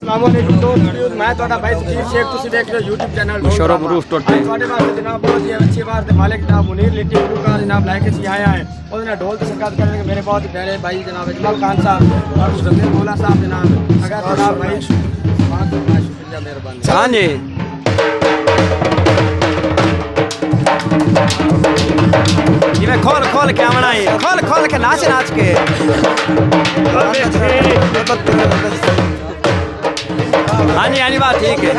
अस्सलामुअलैकुम दोस्त, मैं ਤੁਹਾਡਾ ਭਾਈ ਸੁਖੀਰ ਸ਼ੇਖ, ਤੁਸੀਂ ਦੇਖ ਰਹੇ ਹੋ YouTube ਚੈਨਲ ਸ਼ੌਰਬ ਰੂਸ ਟੋਟੇ। ਤੁਹਾਡੇ ਵਾਸਤੇ ਜਨਾਬ ਬਹੁਤ ਹੀ अच्छी बात है। मालिक जनाब मुनीर लिट्टी गुरु का जनाब लाके सी आया है और जनाब ढोल से शिकायत करेंगे मेरे बहुत ही प्यारे भाई जनाब इकबाल खान साहब और जमीर भोला साहब जनाब। अगर जनाब भाई बात करना शुक्रिया मेहरबानी। हाँ जी ये खोल खोल के आना है, खोल खोल के नाच नाच के। हाँ जी बात ठीक है।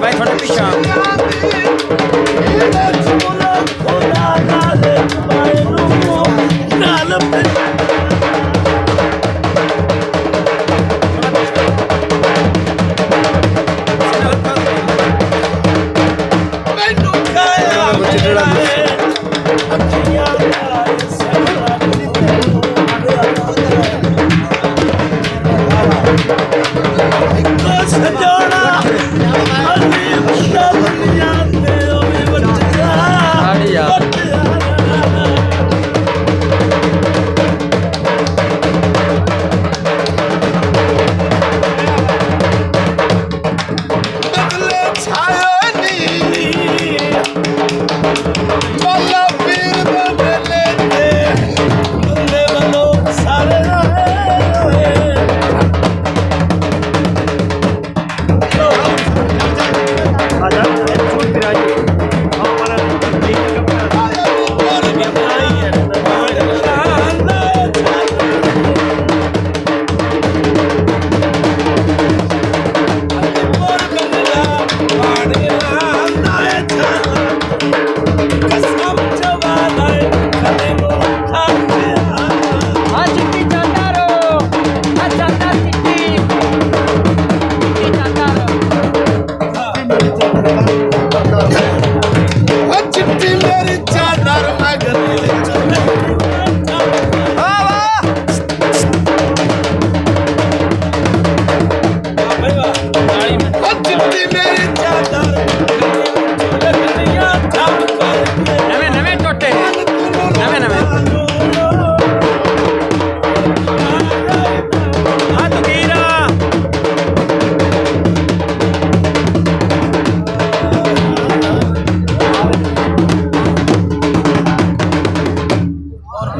भाई थोड़ा पीछे